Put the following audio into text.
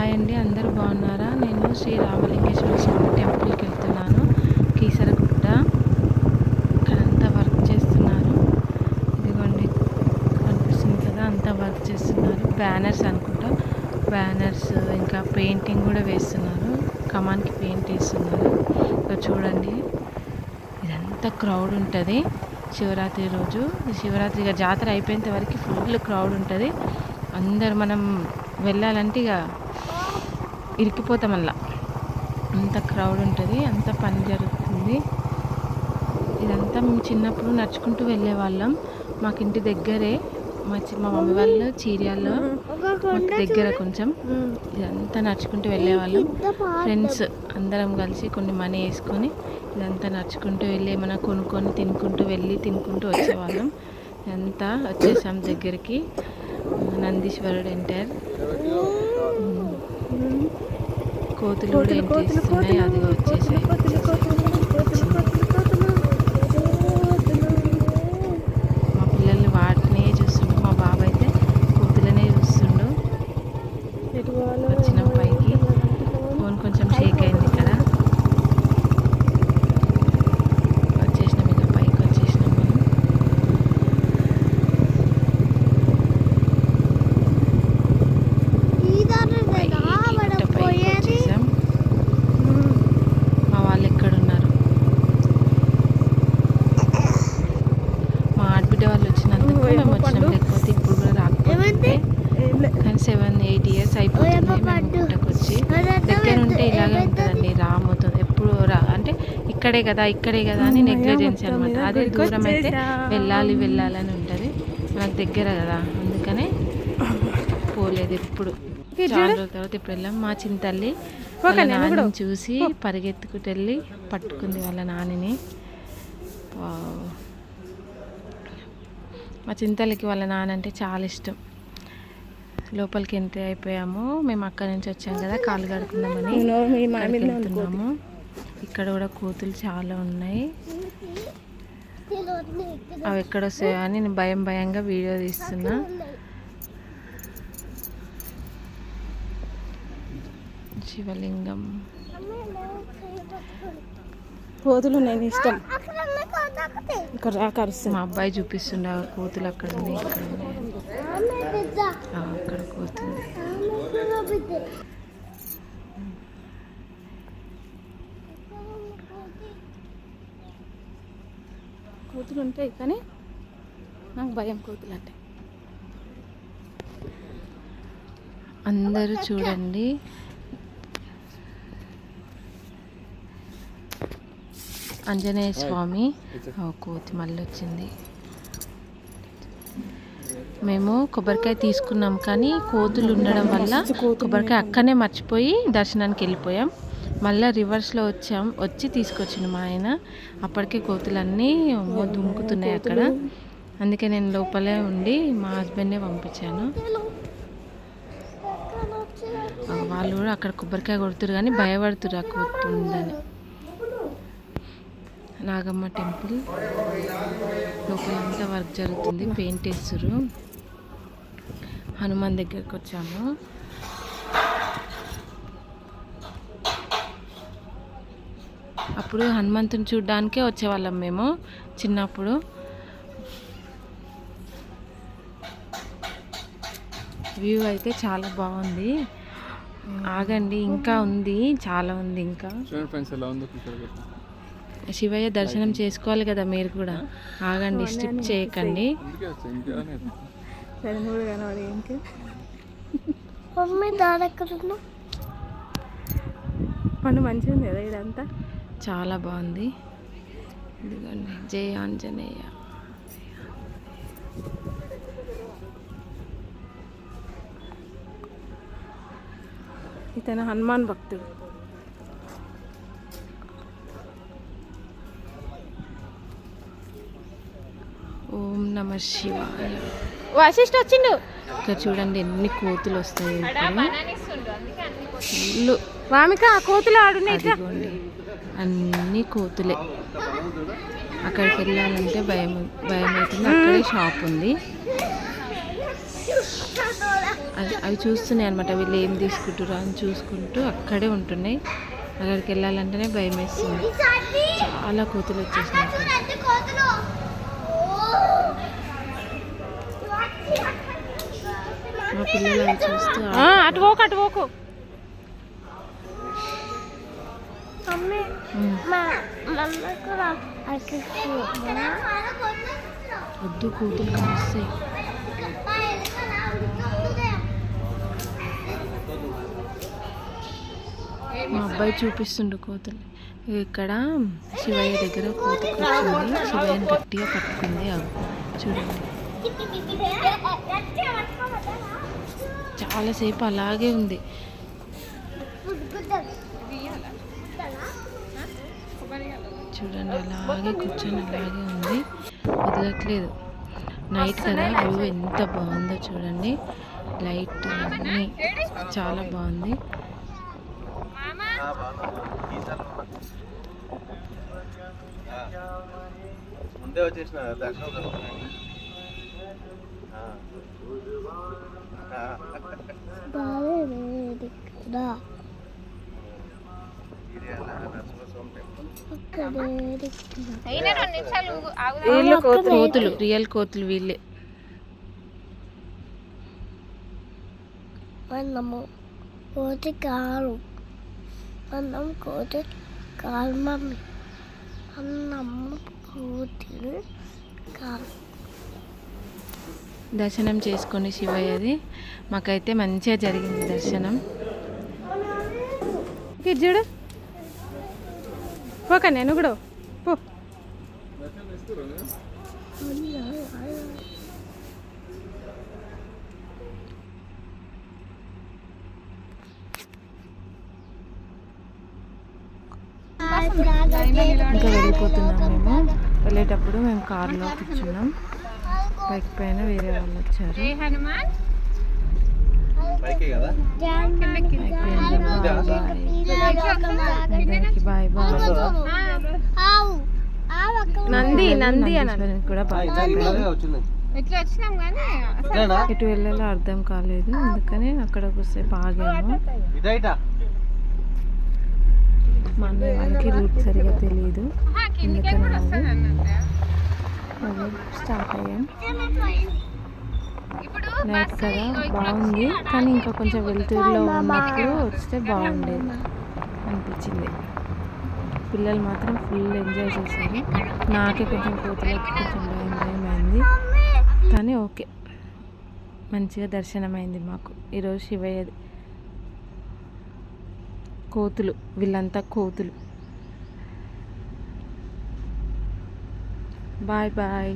Hi అండి, అందరూ బాగున్నారా? నేను శ్రీ రామలింగేశ్వర స్వామి టెంపుల్కి వెళ్తున్నాను. కీసరగుట్ట. ఇక్కడంతా వర్క్ చేస్తున్నారు. ఇదిగోండి కనిపిస్తుంది కదా, అంతా వర్క్ చేస్తున్నారు. బ్యానర్స్ అనుకుంటా, బ్యానర్స్ ఇంకా పెయింటింగ్ కూడా వేస్తున్నారు. కమాన్కి పెయింట్ వేస్తున్నారు. ఇక్కడ చూడండి, ఇదంతా క్రౌడ్ ఉంటుంది శివరాత్రి రోజు. శివరాత్రిగా జాతర అయిపోయేంత వరకు ఫుల్ క్రౌడ్ ఉంటుంది. అందరు మనం వెళ్ళాలంటే ఇక ఇరికిపోతాం. అలా అంత క్రౌడ్ ఉంటుంది, అంత పని జరుగుతుంది. ఇదంతా మేము చిన్నప్పుడు నడుచుకుంటూ వెళ్ళేవాళ్ళం. మాకు ఇంటి దగ్గరే, మా మమ్మీ వాళ్ళు చీరియాల్లో మాకు దగ్గర కొంచెం. ఇదంతా నడుచుకుంటూ వెళ్ళేవాళ్ళం. ఫ్రెండ్స్ అందరం కలిసి కొన్ని మనీ వేసుకొని ఇదంతా నడుచుకుంటూ వెళ్ళి ఏమైనా కొనుక్కొని తినుకుంటూ వచ్చేవాళ్ళం. ఇదంతా వచ్చేసాం దగ్గరికి. నందీశ్వరుడు ఎంటర్. కోతులు కూడా ఎంట్రీ ఇస్తున్నాయి. అది వచ్చేసాయి. మా పిల్లల్ని వాటినే చూస్తుండు. మా బాబు అయితే కోతులనే చూస్తుండు. వచ్చినాం పైకి. ఫోన్ కొంచెం షేక్ అయింది ఇక్కడ. వచ్చేసినాం, ఇక పైకి వచ్చేసినాం మనం. మా వాళ్ళు ఎక్కడున్నారు? మా ఆడబిడ్డ వాళ్ళు వచ్చినందుకు మేము వచ్చినాం, లేకపోతే ఇప్పుడు కూడా రాకపోతే. కానీ 7-8 years అయిపోతుంది మేము గుట్టకు వచ్చి. దగ్గర ఉంటే ఇలాగే ఉంటుందండి. రామవుతుంది ఎప్పుడు అంటే ఇక్కడే కదా అని నెగ్లిజెన్స్ అనమాట. అదే దూరం అయితే వెళ్ళాలని ఉంటుంది. మనకు దగ్గర కదా, అందుకనే పోలేదు ఎప్పుడు. చాలా రోజుల తర్వాత ఇప్పుడు వెళ్ళాం. మా చింతల్లి వాళ్ళ నాన్నని చూసి పరిగెత్తుకుంటూ వెళ్ళి పట్టుకుంది వాళ్ళ నాన్నని. మా చింతల్లికి వాళ్ళ నాన్న అంటే చాలా ఇష్టం. లోపలికి ఎంట్రీ అయిపోయాము. మేము అక్కడి నుంచి వచ్చాం కదా, కాలు కడుకుందామని వెళ్తున్నాము. ఇక్కడ కూడా కోతులు చాలా ఉన్నాయి. అవి ఎక్కడ వస్తాయో అని నేను భయంగా వీడియో తీస్తున్నా. శివలింగం. కోతులు నేను ఇష్టం. మా అబ్బాయి చూపిస్తుండే కోతులు అక్కడ ఉన్నాయి, ఇక్కడ ఉన్నాయి. అక్కడ కోతుంది. కోతులు ఉంటాయి కానీ నాకు భయం కోతులు అంటే. అందరూ చూడండి, ఆంజనేయ స్వామి. కోతి మళ్ళీ వచ్చింది. మేము కొబ్బరికాయ తీసుకున్నాం కానీ కోతులు ఉండడం వల్ల కొబ్బరికాయ అక్కనే మర్చిపోయి దర్శనానికి వెళ్ళిపోయాం. మళ్ళీ రివర్స్లో వచ్చి తీసుకొచ్చిండు మా ఆయన. అప్పటికే కోతులన్నీ దుముకుతున్నాయి అక్కడ. అందుకే నేను లోపలే ఉండి మా హస్బెండ్నే పంపించాను. వాళ్ళు కూడా అక్కడ కొబ్బరికాయ కొడుతురు కానీ భయపడుతురు ఆ కోతుందని. నాగమ్మ టెంపుల్ లోపలంతా వర్క్ జరుగుతుంది, పెయింట్ వేస్తురు. హనుమాన్ దగ్గరికి వచ్చాము. అప్పుడు హనుమంతుని చూడ్డానికే వచ్చేవాళ్ళం మేము చిన్నప్పుడు. వ్యూ అయితే చాలా బాగుంది. ఆగండి, ఇంకా ఉంది, చాలా ఉంది. ఇంకా శివయ్య దర్శనం చేసుకోవాలి కదా మీరు కూడా. ఆగండి, స్కిప్ చేయకండి. పండు మంచిగా ఉంది కదా, ఇదంతా చాలా బాగుంది. ఇదిగోండి, జై ఆంజనేయ. ఇతను హనుమాన్ భక్తుడు. ఓం నమ శివాయ. వశిష్ఠ వచ్చిండు. ఇక్కడ చూడండి ఎన్ని కోతులు వస్తాయి. వామిక కోతులు ఆడున్నాయి. అన్ని కోతులే. అక్కడికి వెళ్ళాలంటే భయం అవుతుంది. అక్కడే షాప్ ఉంది. అవి చూస్తున్నాయి అనమాట, వీళ్ళు ఏం తీసుకుంటారు అని చూసుకుంటూ అక్కడే ఉంటున్నాయి. అక్కడికి వెళ్ళాలంటేనే భయం వేస్తుంది. చాలా కోతులు వచ్చేసినాయి అక్కడ. మా పిల్లలు అవి చూస్తూ అటు పోకు వద్దు, కోతులు కలుస్తాయి. మా అబ్బాయి చూపిస్తుండు కోతులు. ఇక్కడ శివయ్య దగ్గర కోత కూర్చుంది, శివయ్యని గట్టిగా పట్టుకుంది. అవి చూడండి, చాలాసేపు అలాగే ఉంది. చూడండి, అలాగే కూర్చొని అలాగే ఉంది, వదలట్లేదు. నైట్ కదా, వ్యూ ఎంత బాగుందో చూడండి. లైట్ అన్నీ చాలా బాగుంది. ముందే వచ్చేసిన దర్శనం కోతులు, రియల్ కోతులు వీళ్ళే. మనము కోతి కారు, మనం కోతి కారు మమ్మీ, అన్నమ్మ కోతి కారు. దర్శనం చేసుకొని శివయ్యది మాకైతే మంచిగా జరిగింది దర్శనం. చూడు పోక నేను కూడా పో. ఇంకా వెళ్ళిపోతున్నాం మేము. వెళ్ళేటప్పుడు మేము కార్లో కూర్చున్నాం. బైక్ పైన వేరే వాళ్ళు వచ్చారు. Bye bye. నంది కూడా బాయ్. ఎటు వెళ్ళాలో అర్థం కాలేదు, అందుకని అక్కడికి వస్తే బాగాము. మా అన్నయ్య వాళ్ళకి రూట్ సరిగా తెలియదు, అందుకని స్టార్ట్ అయ్యాం. నైట్ కదా, బాగుంది, కానీ ఇంకా కొంచెం వెలుతురులో ఉన్నప్పుడు వస్తే బాగుండేది అనిపించింది. పిల్లలు మాత్రం ఫుల్ ఎంజాయ్ చేశారు. నాకే కొంచెం కోతులకి కొంచెం భయం అయింది, కానీ ఓకే, మంచిగా దర్శనమైంది మాకు ఈరోజు శివయ్యది. కోతులు, వీళ్ళంతా కోతులు. Bye bye.